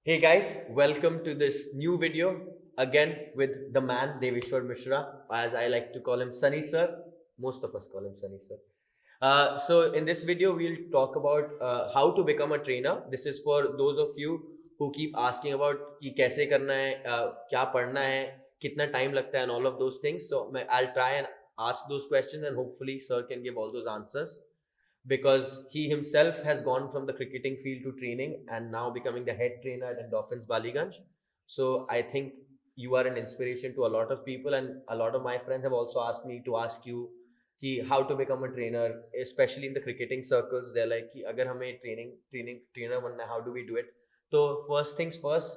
Hey guys, welcome to this new video again with the man Deveshwar Mishra, as I like to call him Sunny Sir. Most of us call him Sunny Sir. So in this video, we'll talk about how to become a trainer. This is for those of you who keep asking about कि कैसे करना है, क्या पढ़ना है, कितना time लगता है, and all of those things. So I'll try and ask those questions, and hopefully Sir can give all those answers because he himself has gone from the cricketing field to training and now becoming the head trainer at Endorphins Baliganj. So I think you are an inspiration to a lot of people, and a lot of my friends have also asked me to ask you how to become a trainer, especially in the cricketing circles. They're like कि अगर हमें trainer बनना है, how do we do it? तो first things first,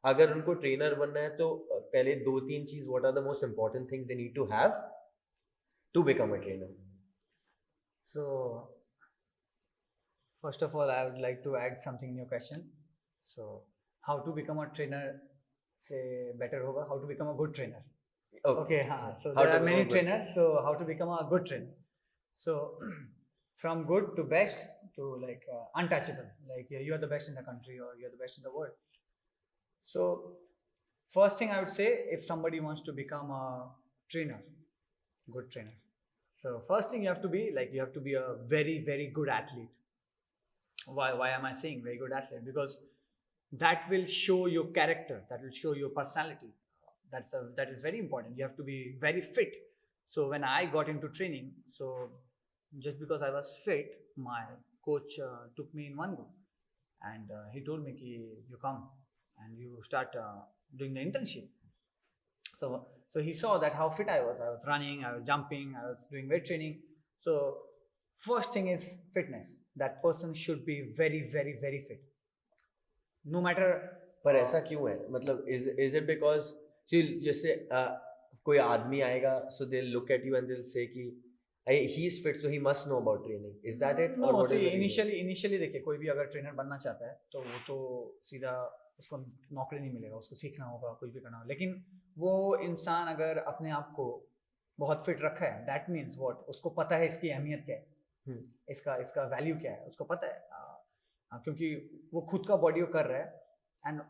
अगर उनको trainer बनना है तो पहले दो तीन चीज, what are the most important things they need to have to become a trainer? So, first of all, I would like to add something in your question. So, how to become a trainer say better hoga? How to become a good trainer? Okay, so How there to are become a many good trainers. So, how to become a good trainer? So, from good to best to like untouchable, like you are the best in the country or you're the best in the world. So, first thing I would say, if somebody wants to become a trainer, good trainer. So, first thing you have to be like you have to be a very very good athlete. Why am I saying very good athlete? Because that will show your character, that will show your personality. That is very important. You have to be very fit. So when I got into training, so just because I was fit, my coach took me in one go, and he told me ki, you come and you start doing the internship. So he saw that how fit I was. I was running, I was jumping, I was doing weight training. So first thing is fitness. That person should be very very very fit. No matter. पर ऐसा क्यों है? मतलब is it because जैसे कोई आदमी आएगा, so they look at you and they say कि he is fit so he must know about training, is that it no और what see is the reason? Initially देखिए, कोई भी अगर ट्रेनर बनना चाहता है तो वो तो सीधा उसको नौकरी नहीं मिलेगा, उसको सीखना होगा, कुछ भी करना होगा। लेकिन वो इंसान अगर अपने आप को बहुत फिट रखा है, दैट मीन्स व्हाट, उसको पता है इसकी अहमियत क्या है, इसका इसका वैल्यू क्या है, उसको पता है। क्योंकि वो खुद का बॉडी कर रहा है, एंड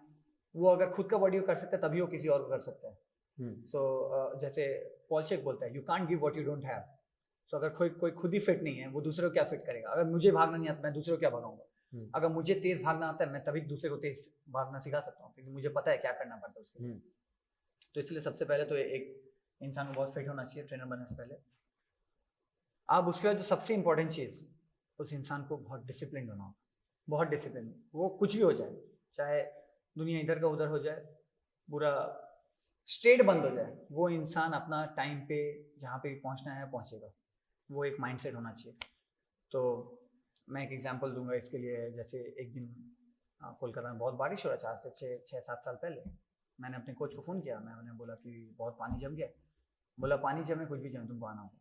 वो अगर खुद का बॉडी कर सकता है तभी वो किसी और को कर सकता है। सो जैसे पॉलचेक बोलता है, you can't give what you don't have. तो अगर कोई कोई खुद ही फिट नहीं है, वो दूसरे को क्या फिट करेगा? अगर मुझे भागना नहीं आता, मैं दूसरे को क्या भगाऊंगा? अगर मुझे तेज भागना आता है, मैं तभी दूसरे को तेज भागना सिखा सकता हूँ, क्योंकि मुझे पता है क्या करना पड़ता है उसके लिए। तो इसलिए सबसे पहले तो एक इंसान को बहुत फिट होना चाहिए ट्रेनर बनने से पहले। अब उसके बाद जो सबसे इंपॉर्टेंट चीज़, उस इंसान को बहुत डिसिप्लिन होना होगा, बहुत डिसिप्लिन। वो कुछ भी हो जाए, चाहे दुनिया इधर का उधर हो जाए, पूरा स्टेट बंद हो जाए, वो इंसान अपना टाइम पे जहाँ पे पहुँचना है पहुँचेगा। वो एक माइंडसेट होना चाहिए। तो मैं एक एग्जांपल दूंगा इसके लिए। जैसे एक दिन कोलकाता में बहुत बारिश हो रहा था, आज से 6-7 साल पहले। मैंने अपने कोच को फ़ोन किया, मैंने बोला कि बहुत पानी जम गया। बोला पानी जमे कुछ भी जमे, तुमको आना होगा।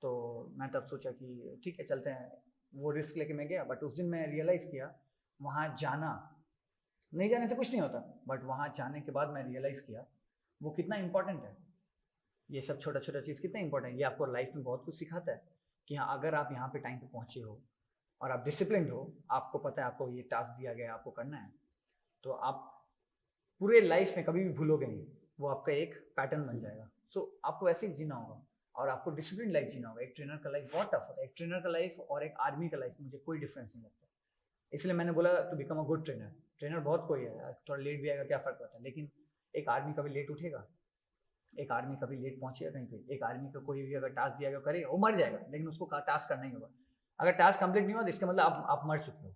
तो मैं तब सोचा कि ठीक है चलते हैं, वो रिस्क लेके मैं गया। बट उस दिन मैं रियलाइज़ किया, वहाँ जाना, नहीं जाने से कुछ नहीं होता, बट वहाँ जाने के बाद मैं रियलाइज़ किया वो कितना इंपॉर्टेंट है। ये सब छोटा छोटा चीज़ कितना इंपॉर्टेंट है, ये आपको लाइफ में बहुत कुछ सिखाता है कि हाँ, अगर आप यहाँ पे टाइम पे पहुँचे हो और आप डिसिप्लिन हो, आपको पता है आपको ये टास्क दिया गया है, आपको करना है, तो आप पूरे लाइफ में कभी भी भूलोगे नहीं, वो आपका एक पैटर्न बन जाएगा। सो आपको ऐसे ही जीना होगा और आपको डिसिप्लिन लाइफ जीना होगा। एक ट्रेनर का लाइफ बहुत टफ होता है। एक ट्रेनर का लाइफ और एक आर्मी का लाइफ मुझे कोई डिफरेंस नहीं लगता। इसलिए मैंने बोला to become a good trainer. Trainer बहुत कोई है, थोड़ा लेट भी आएगा, क्या फ़र्क पड़ता है, लेकिन एक आर्मी कभी लेट उठेगा, एक आर्मी कभी लेट पहुंचेगा कहीं पे। एक आर्मी को कोई भी अगर टास्क दिया गया करेगा, वो मर जाएगा, लेकिन उसको टास्क करना ही होगा। अगर टास्क कंप्लीट नहीं हुआ तो इसका मतलब आप मर चुके हो।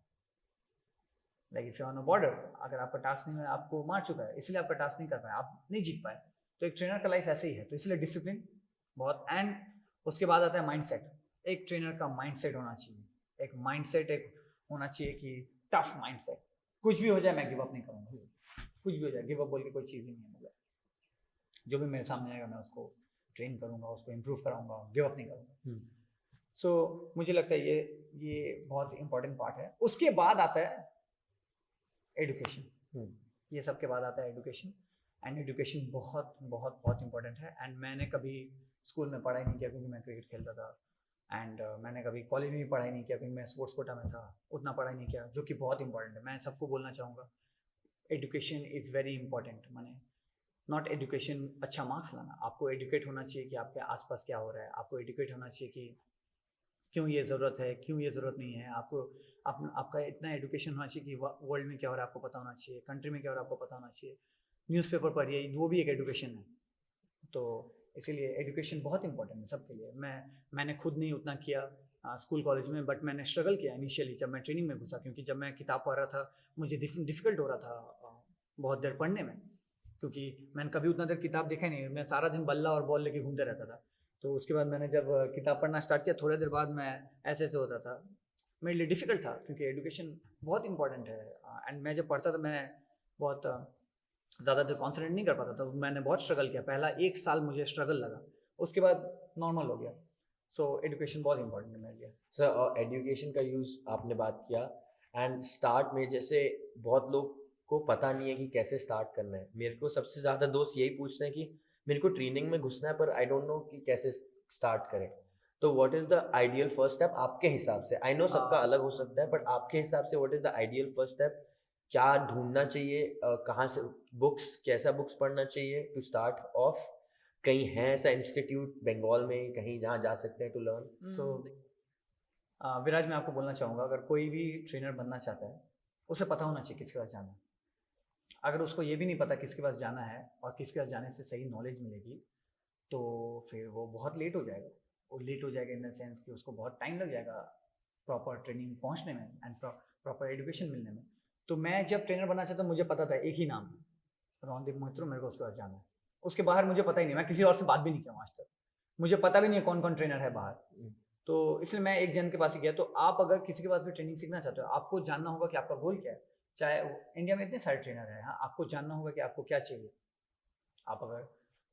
Like if you on a border, अगर आपका टास्क नहीं हुआ, आपको मार चुका है, इसलिए आपका टास्क नहीं कर पाया, आप नहीं जीत पाए। तो एक ट्रेनर का लाइफ ऐसे ही है। तो इसलिए डिसिप्लिन बहुत। एंड उसके बाद आता है माइंडसेट। एक ट्रेनर का माइंडसेट होना चाहिए, एक माइंडसेट एक होना चाहिए कि टफ माइंडसेट। कुछ भी हो जाए मैं गिव अप नहीं करूँगा, कुछ भी हो जाए, गिव अप बोल के कोई चीज़ ही नहीं है। मतलब जो भी मेरे सामने आएगा मैं उसको ट्रेन करूँगा, उसको इम्प्रूव कराऊंगा, गिव अप नहीं करूँगा। सो मुझे लगता है ये बहुत इंपॉर्टेंट पार्ट है। उसके बाद आता है एजुकेशन। ये सब के बाद आता है एजुकेशन। एंड एजुकेशन बहुत बहुत बहुत इंपॉर्टेंट है। एंड मैंने कभी स्कूल में पढ़ाई नहीं किया क्योंकि मैं क्रिकेट खेलता था। एंड मैंने कभी कॉलेज में भी पढ़ाई नहीं किया क्योंकि मैं स्पोर्ट्स कोटा में था, उतना पढ़ाई नहीं किया, जो कि बहुत इंपॉर्टेंट है। मैं सबको बोलना चाहूँगा एजुकेशन इज़ वेरी इंपॉर्टेंट। माने नॉट एजुकेशन अच्छा मार्क्स लाना, आपको एजुकेट होना चाहिए कि आपके आसपास क्या हो रहा है, आपको एजुकेट होना चाहिए कि क्यों ये ज़रूरत है, क्यों ये ज़रूरत नहीं है। आपको आपका इतना एजुकेशन होना चाहिए कि वर्ल्ड में क्या हो रहा है आपको पता होना चाहिए, कंट्री में क्या हो रहा है आपको पता होना चाहिए। न्यूज़पेपर पढ़िए, वो भी एक एजुकेशन है। तो इसीलिए एजुकेशन बहुत इंपॉर्टेंट है सबके लिए। मैंने खुद नहीं उतना किया स्कूल कॉलेज में, बट मैंने स्ट्रगल किया इनिशियली जब मैं ट्रेनिंग में घुसा, क्योंकि जब मैं किताब पढ़ रहा था मुझे डिफ़िकल्ट हो रहा था बहुत देर पढ़ने में, क्योंकि मैंने कभी उतना देर किताब देखा ही नहीं। मैं सारा दिन बल्ला और बॉल लेके घूमते रहता था। तो उसके बाद मैंने जब किताब पढ़ना स्टार्ट किया, थोड़ी देर बाद मैं ऐसे ऐसे होता था। मेरे लिए डिफ़िकल्ट था क्योंकि एजुकेशन बहुत इंपॉर्टेंट है। एंड मैं जब पढ़ता था मैं बहुत ज़्यादा देर कॉन्सेंट्रेट नहीं कर पाता था। मैंने बहुत स्ट्रगल किया, पहला 1 साल मुझे स्ट्रगल लगा, उसके बाद नॉर्मल हो गया। सो एजुकेशन बहुत इंपॉर्टेंट है मेरे लिए। सर एजुकेशन का यूज़ आपने बात किया, एंड स्टार्ट में जैसे बहुत लोग को पता नहीं है कि कैसे स्टार्ट करना है। मेरे को सबसे ज़्यादा दोस्त यही पूछते हैं कि मेरे को ट्रेनिंग में घुसना है पर आई डोंट नो कि कैसे स्टार्ट करें। तो what is the ideal first step आपके हिसाब से? आई नो सबका अलग हो सकता है, बट आपके हिसाब से what is the ideal first step? क्या ढूंढना चाहिए, कहाँ से बुक्स, कैसा बुक्स पढ़ना चाहिए टू स्टार्ट ऑफ? कहीं है ऐसा इंस्टीट्यूट बंगाल में कहीं जहाँ जा सकते हैं टू लर्न? सो विराज, मैं आपको बोलना चाहूँगा, अगर कोई भी ट्रेनर बनना चाहता है उसे पता होना चाहिए किसके पास जाना है। अगर उसको ये भी नहीं पता किसके पास जाना है और किसके पास जाने से सही नॉलेज मिलेगी, तो फिर वो बहुत लेट हो जाएगा। वो लेट हो जाएगा इन द सेंस कि उसको बहुत टाइम लग जाएगा प्रॉपर ट्रेनिंग पहुंचने में एंड प्रॉपर एजुकेशन मिलने में। तो मैं जब ट्रेनर बनना चाहता मुझे पता था एक ही नाम, रणदीप मोहित्रो, मेरे को उसके पास जाना है। उसके बाहर मुझे पता ही नहीं, मैं किसी और से बात भी नहीं किया आज तक, मुझे पता भी नहीं है कौन कौन ट्रेनर है बाहर। तो इसलिए मैं एक जन के पास ही गया। तो आप अगर किसी के पास भी ट्रेनिंग सीखना चाहते हो, आपको जानना होगा कि आपका गोल क्या है। चाहे इंडिया में इतने सारे ट्रेनर हैं, हाँ, आपको जानना होगा कि आपको क्या चाहिए। आप अगर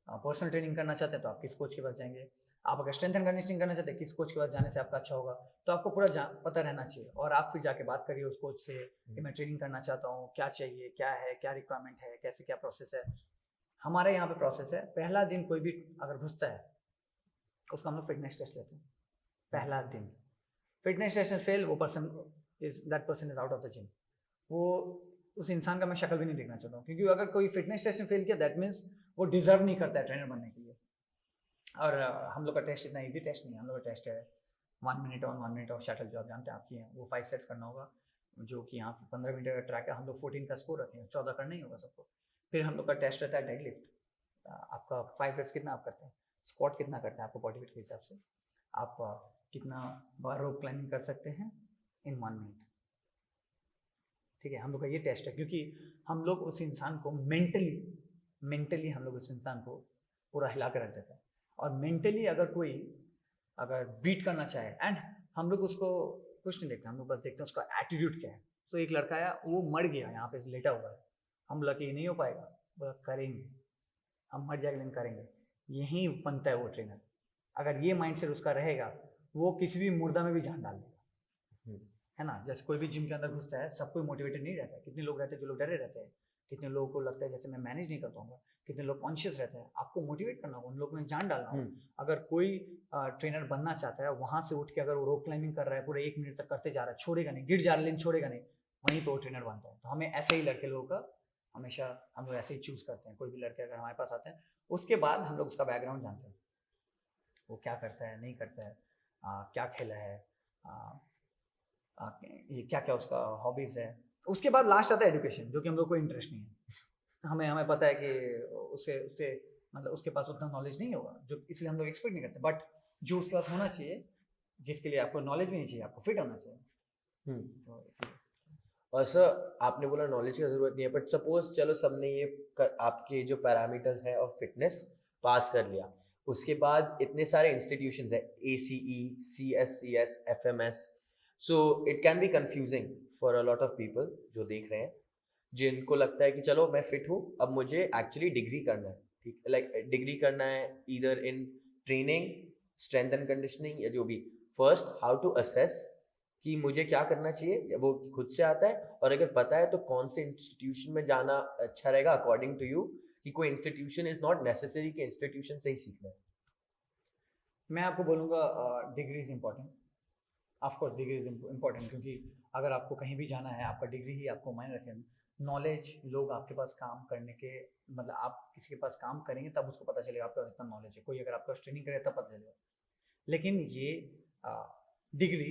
पर्सनल ट्रेनिंग करना चाहते हैं तो आप किस कोच के पास जाएंगे। आप अगर स्ट्रेंथ एंड कंडीशनिंग करना चाहते हैं किस कोच के पास जाने से आपका अच्छा होगा। तो आपको पूरा पता रहना चाहिए, और आप फिर जाके बात करिए उस कोच से कि मैं ट्रेनिंग करना चाहता हूँ, क्या चाहिए, क्या है, क्या रिक्वायरमेंट है, कैसे क्या प्रोसेस है। हमारे यहाँ पे प्रोसेस है, पहला दिन कोई भी अगर घुसता है उसका हम लोग फिटनेस टेस्ट लेते हैं। पहला दिन फिटनेस टेस्ट फेल, वो person is out of the gym. वो उस इंसान का मैं शक्ल भी नहीं देखना चाहता हूँ, क्योंकि अगर कोई फिटनेस टेस्ट में फेल किया दैट मीन्स वो डिजर्व नहीं करता है ट्रेनर बनने के लिए। और हम लोग का टेस्ट इतना इजी टेस्ट नहीं है। हम लोग का टेस्ट है 1 minute on 1 minute of shuttle, जो आप जानते हैं आपकी हैं, वो 5 सेट्स करना होगा, जो कि यहाँ 15 मीटर का ट्रैक है। हम लोग 14 का स्कोर रखते हैं, 14 करना ही होगा सबको। फिर हम लोग का टेस्ट रहता है डेडलिफ्ट, आपका 5 रेप्स कितना आप करते हैं, स्क्वाट कितना करते हैं आपको बॉडी वेट के हिसाब से, आप कितना बार रोप क्लाइंबिंग कर सकते हैं इन 1 मिनट। ठीक है, हम लोग का ये टेस्ट है, क्योंकि हम लोग उस इंसान को मेंटली हम लोग उस इंसान को पूरा हिला कर रख देते हैं। और मेंटली अगर बीट करना चाहे, एंड हम लोग उसको कुछ नहीं देखते, हम लोग बस देखते हैं उसका एटीट्यूड क्या है। तो एक लड़का आया, वो मर गया यहाँ पे लेटा हुआ है, हम बोला कि नहीं हो पाएगा, बोला करेंगे, हम मर जाएंगे लेकिन करेंगे। यहीं बनता है वो ट्रेनर। अगर ये माइंडसेट उसका रहेगा, वो किसी भी मुर्दा में भी जान डाल देगा, है ना। जैसे कोई भी जिम के अंदर घुसता है, सब कोई मोटिवेटेड नहीं रहता है। कितने लोग रहते हैं जो लोग डरे रहते हैं, कितने लोगों को लगता है जैसे मैं मैनेज नहीं कर पाऊंगा, कितने लोग कॉन्शियस रहते हैं। आपको मोटिवेट करना होगा, उन लोगों में जान डालना होगा। अगर कोई ट्रेनर बनना चाहता है, वहां से उठ के अगर वो रोप क्लाइंबिंग कर रहा है पूरे 1 मिनट तक करते जा रहा है, छोड़ेगा नहीं, गिर जा रहा है लेकिन छोड़ेगा नहीं, वहीं पर वो ट्रेनर बनता है। तो हमें ऐसे ही लड़के लोगों का हमेशा हम लोग ऐसे ही चूज करते हैं। कोई भी लड़के अगर हमारे पास आते हैं, उसके बाद हम लोग उसका बैकग्राउंड जानते हैं, वो क्या करता है, नहीं करता है, क्या खेला है, ये क्या क्या उसका हॉबीज़ है। उसके बाद लास्ट आता है एजुकेशन, जो कि हम लोग को इंटरेस्ट नहीं है। हमें पता है कि उससे उससे मतलब उसके पास उतना नॉलेज नहीं होगा, जो इसलिए हम लोग एक्सपेक्ट नहीं करते। बट जो उसके पास होना चाहिए, जिसके लिए आपको नॉलेज भी नहीं चाहिए, आपको फिट होना चाहिए। तो इसलिए और सर आपने बोला नॉलेज की ज़रूरत नहीं है, बट सपोज चलो सबने ये आपके जो पैरामीटर्स हैं ऑफ फिटनेस पास कर लिया, उसके बाद इतने सारे इंस्टीट्यूशंस हैं, ACE, CSCS, FMS, so it can be confusing for a lot of people जो देख रहे हैं, जिनको लगता है कि चलो मैं फिट हूँ, अब मुझे एक्चुअली डिग्री करना है, ठीक, लाइक डिग्री करना है either in training, strength and conditioning, या जो भी। फर्स्ट हाउ टू असेस कि मुझे क्या करना चाहिए, वो खुद से आता है, और अगर पता है तो कौन से इंस्टीट्यूशन में जाना अच्छा रहेगा अकॉर्डिंग टू यू, कि कोई इंस्टीट्यूशन इज नॉट नेसेसरी कि इंस्टीट्यूशन से ही सीखना है। मैं आपको बोलूँगा degree is important, of course degree is important, क्योंकि अगर आपको कहीं भी जाना है, आपका डिग्री ही आपको मायने रखे, नॉलेज लोग आपके पास काम करने के, मतलब आप किसी के पास काम करेंगे तब उसको पता चलेगा आपके पास इतना नॉलेज है। कोई अगर आपका ट्रेनिंग करे तब पता चलेगा। लेकिन ये डिग्री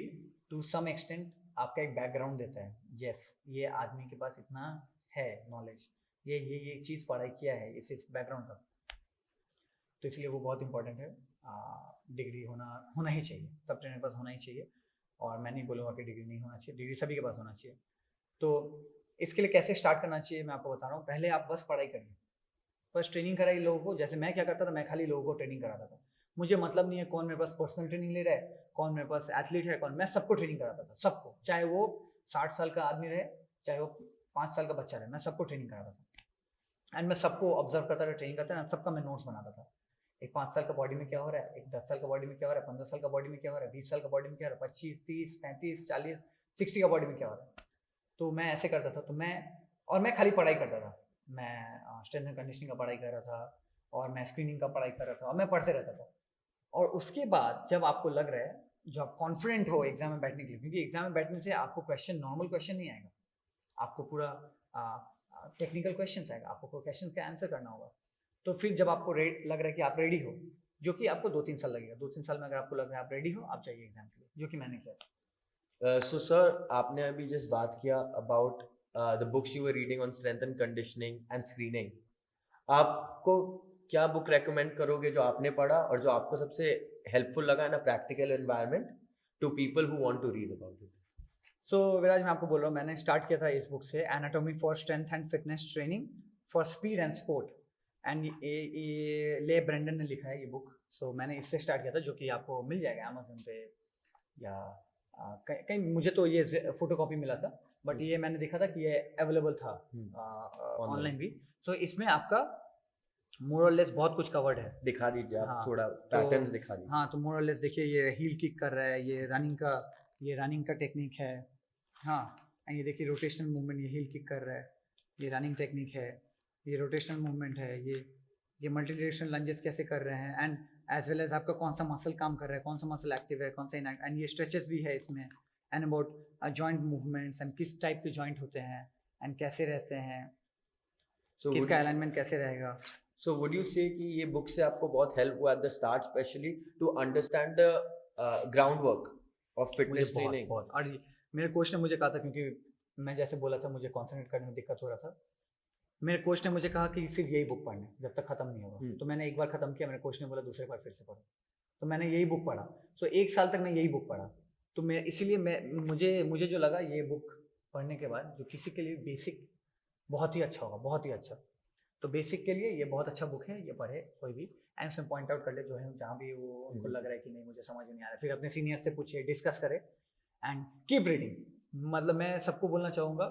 टू सम एक्सटेंट आपका एक बैकग्राउंड देता है, यस ये आदमी के पास इतना है नॉलेज, ये चीज़ पढ़ाई किया है इस बैकग्राउंड का, तो इसलिए वो बहुत इंपॉर्टेंट है। डिग्री होना ही चाहिए, सब ट्रेनर के पास होना ही चाहिए। और मैं नहीं बोलूँगा कि डिग्री नहीं होना चाहिए, डिग्री सभी के पास होना चाहिए। तो इसके लिए कैसे स्टार्ट करना चाहिए मैं आपको बता रहा हूँ। पहले आप बस पढ़ाई करिए, बस ट्रेनिंग कराइए लोगों को। जैसे मैं क्या करता था, मैं खाली लोगों को ट्रेनिंग कराता था। मुझे मतलब नहीं है कौन मेरे पास पर्सनल ट्रेनिंग ले रहा है, कौन मेरे पास एथलीट है, कौन, मैं सबको ट्रेनिंग कराता था, सबको, चाहे वो 60 साल का आदमी रहे, चाहे वो 5 साल का बच्चा रहे, मैं सबको ट्रेनिंग कराता था। एंड मैं सबको ऑब्जर्व करता था, ट्रेनिंग करता था, सबका मैं नोट्स बनाता था। एक 5 साल का बॉडी में क्या हो रहा है, एक 10 साल का बॉडी में क्या हो रहा है, 15 साल का बॉडी में क्या हो रहा है, 20 साल का बॉडी में क्या हो रहा है, 25, 30, 35, 40, 60 का बॉडी में क्या हो रहा है। तो मैं ऐसे करता था। तो मैं खाली पढ़ाई करता था। मैं स्ट्रेंथ एंड कंडीशनिंग का पढ़ाई कर रहा था, और मैं स्क्रीनिंग का पढ़ाई कर रहा था, और मैं पढ़ते रहता था। और उसके बाद जब आपको लग रहा है, जो आप कॉन्फिडेंट हो एग्जाम में बैठने के लिए, क्योंकि एग्जाम में बैठने से आपको क्वेश्चन, नॉर्मल क्वेश्चन नहीं आएगा, आपको पूरा टेक्निकल क्वेश्चन आएगा, आपको क्वेश्चन का आंसर करना होगा। तो फिर जब आपको लग रहा है कि आप रेडी हो, जो कि आपको 2-3 साल लगेगा, 2-3 साल में अगर आपको लग रहा है आप रेडी हो, आप जाइए एग्जाम के लिए, जो कि मैंने किया था। सो सर, आपने अभी जस्ट बात किया about the books you were reading on strength and conditioning and screening. आपको क्या बुक रेकमेंड करोगे जो आपने पढ़ा और जो आपको सबसे हेल्पफुल लगा in a practical environment to people who want to read about it? So Viraj, मैं आपको बोल रहा हूँ, मैंने स्टार्ट किया था इस बुक से, anatomy for strength and fitness training for speed and sport. And ये ले ब्रेंडन ने लिखा है ये बुक। सो मैंने इससे स्टार्ट किया था, जो कि आपको मिल जाएगा अमेजोन पे या कहीं कहीं। मुझे तो ये फोटो कॉपी मिला था, बट ये मैंने देखा था कि ये अवेलेबल था ऑनलाइन भी। सो इसमें आपका मोर और लेस बहुत कुछ कवर्ड है। दिखा दीजिए आप, हाँ, थोड़ा तो पैटर्न्स दिखा दीजिए। हाँ, तो मोर और लेस देखिए, ये हील किक कर रहा है, ये रनिंग का टेक्निक है। हाँ, एंड ये देखिए रोटेशनल मूवमेंट, ये हील किक कर रहा है, ये रनिंग टेक्निक है, ये रोटेशनल मूवमेंट है, ये मल्टी डायरेक्शनल लंजेस कैसे कर रहे हैं, एंड एज वेल एज आपका कौन सा मसल काम कर रहा है, कौन सा मसल एक्टिव है, कौन सा इनएक्टिव, एंड ये स्ट्रेचेस भी है इसमें, and about joint movements, and किस टाइप के जॉइंट होते हैं, एंड कैसे रहते हैं, So किसका अलाइनमेंट कैसे रहेगा। So would you say कि ये बुक से आपको बहुत हेल्प हुआ at the start, especially to understand the groundwork of मुझे fitness बहुत training? बहुत, और मेरे कोच ने मुझे कहा था, क्योंकि मैं जैसे बोला था मुझे कॉन्सेंट्रेट करने में दिक्कत हो रहा था, मेरे कोच ने मुझे कहा कि सिर्फ यही बुक पढ़ना है जब तक खत्म नहीं होगा। तो मैंने एक बार खत्म किया, मेरे कोच ने बोला दूसरे बार फिर से पढ़ो, तो मैंने यही बुक पढ़ा। सो 1 साल तक मैं यही बुक पढ़ा। तो मैं इसीलिए मुझे जो लगा, ये बुक पढ़ने के बाद जो किसी के लिए बेसिक बहुत ही अच्छा होगा, बहुत ही अच्छा। तो बेसिक के लिए ये बहुत अच्छा बुक है, ये पढ़े कोई भी, एंड उसमें पॉइंट आउट कर ले जो है, जहाँ भी वो उनको लग रहा है कि नहीं मुझे समझ नहीं आ रहा है, फिर अपने सीनियर से पूछे, डिस्कस करे, एंड कीप रीडिंग। मतलब मैं सबको बोलना चाहूँगा,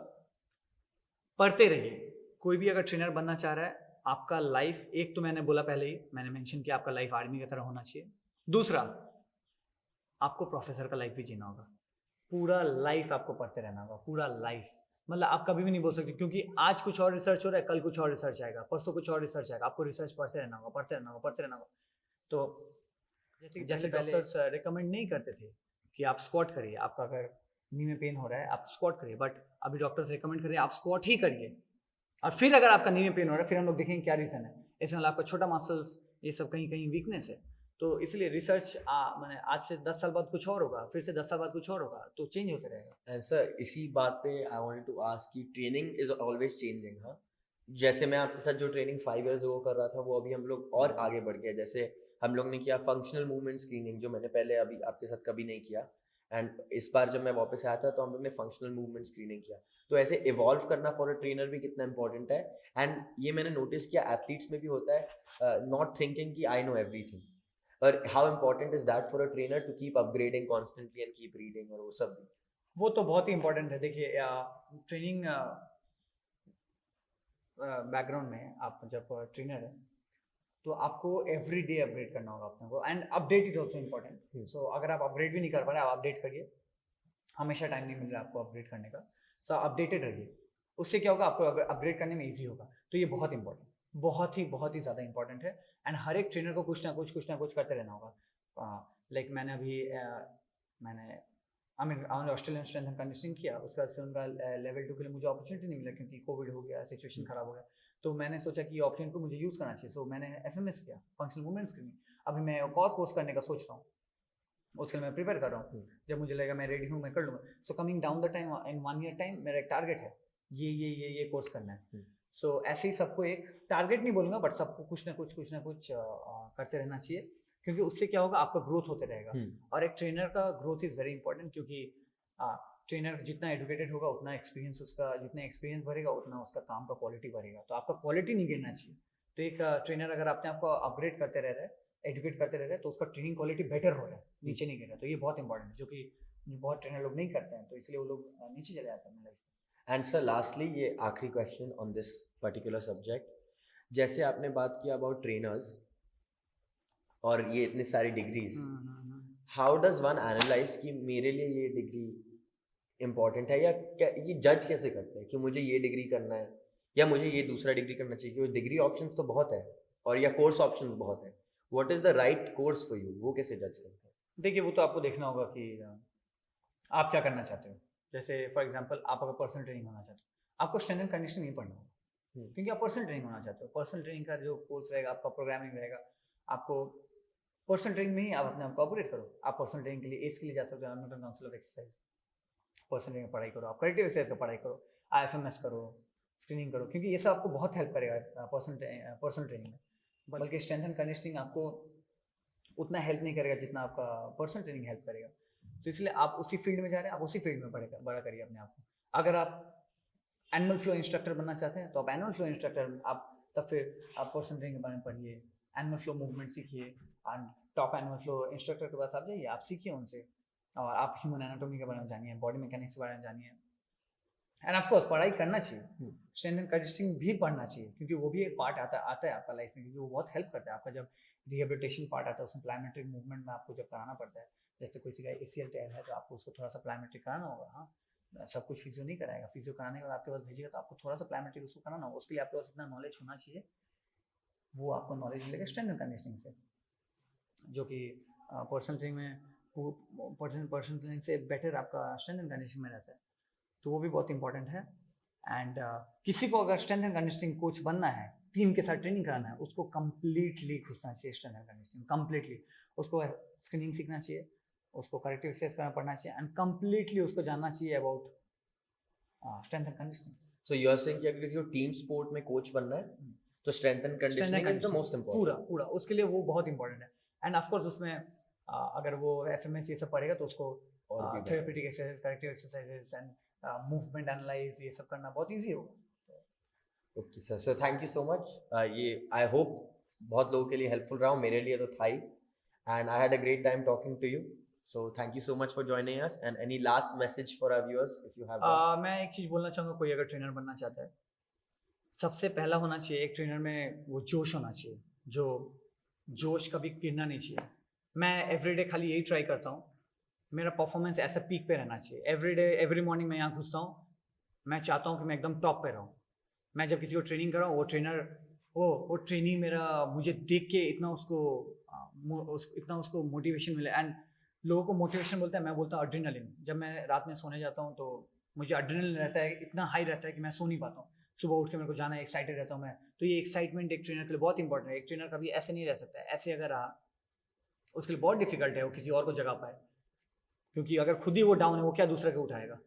पढ़ते रहिए। कोई भी अगर ट्रेनर बनना चाह रहा है, आपका लाइफ, एक तो मैंने बोला पहले ही, मैंने मेंशन किया आपका लाइफ आर्मी की तरह होना चाहिए। दूसरा, आपको प्रोफेसर का लाइफ भी जीना होगा, पूरा लाइफ आपको पढ़ते रहना होगा, पूरा लाइफ। मतलब आप कभी भी नहीं बोल सकते, क्योंकि आज कुछ और रिसर्च हो रहा है, कल कुछ और रिसर्च आएगा, परसों कुछ और रिसर्च आएगा, आपको रिसर्च पढ़ते रहना होगा, पढ़ते रहना होगा, पढ़ते रहना होगा। तो जैसे डॉक्टर्स रिकमेंड नहीं करते थे कि आप स्क्वाट करिए, आपका अगर नी में पेन हो रहा है आप स्क्वाट करिए, बट अभी डॉक्टर्स रिकमेंड कर रहे हैं आप स्क्वाट ही करिए। और फिर अगर आपका नी में पेन हो रहा है, फिर हम लोग देखेंगे क्या रीज़न है, इसमें आपका छोटा मसल्स, ये सब कहीं कहीं वीकनेस है। तो इसलिए रिसर्च मैंने आज से 10 साल बाद कुछ और होगा, फिर से 10 साल बाद कुछ और होगा, तो चेंज होते रहेगा। एंड सर, इसी बात पे आई वांटेड टू आस्क कि ट्रेनिंग इज ऑलवेज चेंजिंग। हाँ, जैसे मैं आपके साथ जो ट्रेनिंग 5 इयर्स वो कर रहा था, वो अभी हम लोग और आगे बढ़ गया। जैसे हम लोग ने किया फंक्शनल मूवमेंट स्क्रीनिंग, जो मैंने पहले अभी आपके साथ कभी नहीं किया, एंड इस बार जब मैं वापस आया था तो हम लोग ने फंक्शनल मूवमेंट स्क्रीनिंग किया। तो ऐसे इवॉल्व करना फॉर अ ट्रेनर भी कितना इंपॉर्टेंट है। एंड ये मैंने नोटिस किया एथलीट्स में भी होता है, नॉट थिंकिंग कि आई नो एवरीथिंग, और how important is that for a trainer to keep upgrading constantly and keep reading, और वो सब भी। वो तो बहुत ही इंपॉर्टेंट है। देखिए ट्रेनिंग बैकग्राउंड में आप जब ट्रेनर है, तो आपको एवरी डे अपग्रेड करना होगा अपने को, and update is also important. So अगर आप अपग्रेड भी नहीं कर पा रहे, आप अपडेट करिए। हमेशा टाइम नहीं मिल रहा आपको अपग्रेड करने का, सो अपडेटेड रहिए। उससे क्या होगा, आपको अगर अपग्रेड करने में ईजी होगा। तो ये बहुत इंपॉर्टेंट, बहुत ही ज़्यादा इंपॉर्टेंट है। एंड हर एक ट्रेनर को कुछ ना कुछ करते रहना होगा। लाइक मैंने मैंने ऑस्ट्रेलियन स्ट्रेंथ एंड कंडीशनिंग किया, उसके बाद फिर उनका लेवल 2 के लिए मुझे अपॉर्चुनिटी नहीं मिला क्योंकि कोविड हो गया, सिचुएशन खराब हो गया। तो मैंने सोचा कि ये ऑप्शन को मुझे यूज़ करना चाहिए, सो मैंने एफएमएस किया, फंक्शनल मूवमेंट स्क्रीनिंग। अभी मैं एक और कोर्स करने का सोच रहा हूँ, उसके लिए मैं प्रिपेयर कर रहा हूँ। जब मुझे लगेगा मैं रेडी हूँ, मैं कर लूँगा। So coming down the time, in 1 year time मेरा एक टारगेट है, ये कोर्स करना है। सो ऐसे ही सबको एक टारगेट नहीं बोलूँगा, बट सबको कुछ ना कुछ करते रहना चाहिए, क्योंकि उससे क्या होगा, आपका ग्रोथ होते रहेगा। और एक ट्रेनर का ग्रोथ इज़ वेरी इंपॉर्टेंट, क्योंकि ट्रेनर जितना एजुकेटेड होगा उतना एक्सपीरियंस उसका, जितना एक्सपीरियंस बढ़ेगा उतना उसका काम का क्वालिटी बढ़ेगा। तो आपका क्वालिटी नहीं गिरना चाहिए। तो एक ट्रेनर अगर अपने आप को अपग्रेड करते रह रहा है, एजुकेट करते रह रहे हैं, तो उसका ट्रेनिंग क्वालिटी बेटर हो रहा है, नीचे नहीं गिर रहा है। तो ये बहुत इंपॉर्टेंट है, जो कि बहुत ट्रेनर लोग नहीं करते हैं, तो इसलिए वो लोग नीचे चले जाते हैं। एंड सर लास्टली, ये आखिरी question on this particular subject, जैसे आपने बात किया अबाउट ट्रेनर्स और ये इतनी सारी degrees, how does one analyse कि मेरे लिए ये डिग्री इम्पॉर्टेंट है, या ये जज कैसे करते हैं कि मुझे ये डिग्री करना है या मुझे ये दूसरा डिग्री करना चाहिए? क्योंकि डिग्री ऑप्शंस तो बहुत है और या कोर्स ऑप्शंस बहुत है। What is the right course for you, वो कैसे जज करते हैं? देखिए, वो तो आपको देखना होगा कि आप क्या करना चाहते हो। जैसे फॉर एग्जांपल, आप अगर पर्सनल ट्रेनिंग होना चाहते हो, आपको स्ट्रेंथ एंड कंडीशनिंग नहीं पढ़ना होगा, क्योंकि आप पर्सनल ट्रेनिंग होना चाहते हो। पर्सनल ट्रेनिंग का जो कोर्स रहेगा, आपका प्रोग्रामिंग रहेगा, आपको पर्सनल ट्रेनिंग में ही आप अपने आप को अपग्रेड करो। आप पर्सनल ट्रेनिंग के लिए एस के लिए जा सकते हो, American council of exercise. Personal training पढ़ाई करो, आप करेक्टिव एक्सरसाइज का पढ़ाई करो, IFMS करो, स्क्रीनिंग करो, क्योंकि ये सब आपको बहुत हेल्प करेगा पर्सनल ट्रेनिंग में। बल्कि स्ट्रेंथ एंड कंडीशनिंग आपको उतना हेल्प नहीं करेगा जितना आपका पर्सनल ट्रेनिंग हेल्प करेगा। तो इसलिए आप उसी फील्ड में जा रहे हैं, आप उसी फील्ड में बड़ा करिए अपने आप को। अगर आप एनुअल फ्लो इंस्ट्रक्टर बनना चाहते हैं, तो आप एनुअल फ्लो इंस्ट्रक्टर, आप तब फिर आप पर्सनल ट्रेनिंग के बारे में पढ़िए, एनुअल फ्लो मूवमेंट सीखिए, and top annual flow instructor के पास आप जाइए, आप सीखिए उनसे, और आप ह्यूमन एनाटॉमी के बारे में जानिए, बॉडी मैकेनिक्स के बारे में जानिए। एंड ऑफ कोर्स पढ़ाई करना चाहिए, स्ट्रेंथ एंड कंडीशनिंग भी पढ़ना चाहिए, क्योंकि वो भी एक पार्ट आता है आपका लाइफ में, क्योंकि वो बहुत हेल्प करता है आपका। जब रिहेबिलिटेशन पार्ट आता है, उसमें प्लायोमेट्रिक मूवमेंट में आपको जब कराना पड़ता है, जैसे किसी का ACL टेयर है तो आपको उसको थोड़ा सा प्लायोमेट्रिक कराना होगा। हाँ, सब कुछ फिजियो नहीं कराएगा, फिजियो कराने के बाद आपके पास भेजेगा तो आपको थोड़ा सा प्लायोमेट्रिक उसको कराना होगा। उसके लिए आपके पास इतना नॉलेज होना चाहिए, वो आपको नॉलेज मिलेगा स्ट्रेंथ एंड कंडीशनिंग से, जो कि पर्सनल ट्रेनिंग में पर्सनल ट्रेनिंग से बेटर आपका स्ट्रेंथ एंड कंडीशनिंग में रहता है। तो वो भी बहुत इंपॉर्टेंट है। एंड किसी को अगर स्ट्रेंथ एंड कंडीशनिंग कोच बनना है, टीम के साथ ट्रेनिंग कराना है, उसको कंप्लीटली घुसना चाहिए स्ट्रेंथ एंड कंडीशनिंग, कंप्लीटली। उसको स्क्रीनिंग सीखना चाहिए, उसको करेक्टिव एक्सरसाइज करना पड़ना चाहिए, एंड कंप्लीटली उसको जानना चाहिए about strength and conditioning. So you are saying कि अगर किसी को टीम स्पोर्ट में कोच बनना है तो strength and conditioning is the most important, पूरा उसके लिए वो बहुत इंपॉर्टेंट है। एंड ऑफ कोर्स उसमें अगर वो FMS ये सब पढ़ेगा तो उसको therapeutic exercise, corrective exercises and movement analyse ये सब करना बहुत ईजी होगा। Okay sir, so thank you so much. ये आई होप बहुत लोगों के लिए हेल्पफुल रहा, मेरे लिए तो था ही, and I had a great time talking to you. So thank you so much for joining us, and any last message for our viewers if you have? मैं एक चीज़ बोलना चाहूँगा, कोई अगर ट्रेनर बनना चाहता है, सबसे पहला होना चाहिए एक ट्रेनर में वो जोश होना चाहिए, जो जोश कभी गिरना नहीं चाहिए। मैं एवरीडे खाली यही ट्राई करता हूँ, मेरा परफॉर्मेंस ऐसा पीक पे रहना चाहिए। एवरीडे एवरी मॉर्निंग मैं यहाँ घुसता हूँ, मैं चाहता हूँ कि मैं एकदम टॉप पे रहूँ। मैं जब किसी को ट्रेनिंग कर रहा हूँ, वो ट्रेनर वो ट्रेनिंग मेरा मुझे देख के इतना उसको मोटिवेशन मिले। एंड लोगों को मोटिवेशन बोलता है, मैं बोलता हूँ एड्रेनलिन। जब मैं रात में सोने जाता हूँ तो मुझे एड्रेनलिन रहता है, इतना हाई रहता है कि मैं सो नहीं पाता हूँ। सुबह उठ के मेरे को जाना है, एक्साइटेड रहता हूँ मैं। तो ये एक्साइटमेंट एक ट्रेनर के लिए बहुत इंपॉर्टेंट है। एक ट्रेनर कभी ऐसे नहीं रह सकता है, ऐसे अगर रहा उसके लिए बहुत डिफिकल्ट है वो किसी और को जगा पाए, क्योंकि अगर खुद ही वो डाउन है, वो क्या दूसरे को उठाएगा,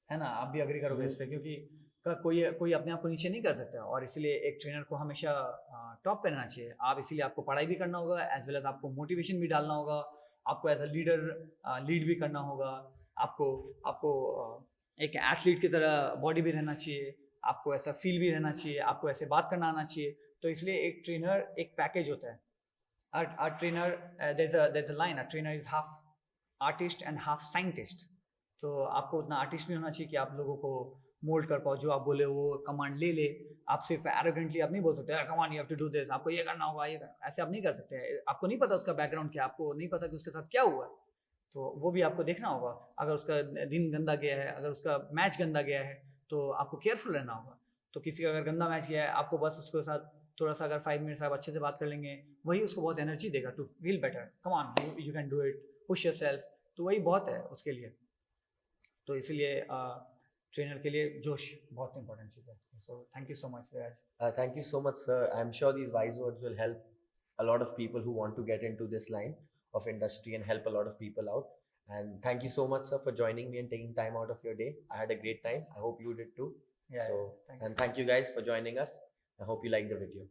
है ना? आप भी अग्री करोगे इस पर, क्योंकि कोई अपने आप को नीचे नहीं कर सकता। और इसलिए एक ट्रेनर को हमेशा टॉप पे रहना चाहिए। आप इसीलिए आपको पढ़ाई भी करना होगा, एज वेल एज आपको मोटिवेशन भी डालना होगा, आपको एज अ लीडर लीड भी करना होगा, आपको एक एथलीट की तरह बॉडी भी रहना चाहिए, आपको ऐसा फील भी रहना चाहिए, आपको ऐसे बात करना आना चाहिए। तो इसलिए एक ट्रेनर एक पैकेज होता है। A trainer, there's a line, a trainer is half artist and half scientist. तो आपको उतना आर्टिस्ट भी होना चाहिए कि आप लोगों को मोल्ड कर पाओ, जो आप बोले वो कमांड ले। आप सिर्फ एरोगेंटली आप नहीं बोल सकते command you have to do this, आपको ये करना होगा, ये करना, ऐसे आप नहीं कर सकते। आपको नहीं पता उसका बैकग्राउंड क्या, आपको नहीं पता कि उसके साथ क्या हुआ है, तो वो भी आपको देखना होगा। अगर उसका दिन गंदा गया है, अगर उसका मैच गंदा गया है, तो आपको केयरफुल रहना होगा। तो किसी का अगर गंदा मैच गया है, आपको बस उसके साथ थोड़ा सा अगर 5 मिनट्स आप अच्छे से बात कर लेंगे, वही उसको बहुत एनर्जी देगा to feel better. Come on, you can do it, push yourself. तो वही बहुत है उसके लिए। तो इसलिए ट्रेनर के लिए जोश बहुत इंपॉर्टेंट चीज़ है. सो thank you so much Viraj. Thank you so much, sir. I'm sure these wise words will help a lot of people who want to get into this line of industry and help a lot of people out. And thank you so much, sir, for joining me and taking time out of your day. I had a great time. I hope you did too. Yeah, So, thank you and so thank you guys for joining us. I hope you liked the video.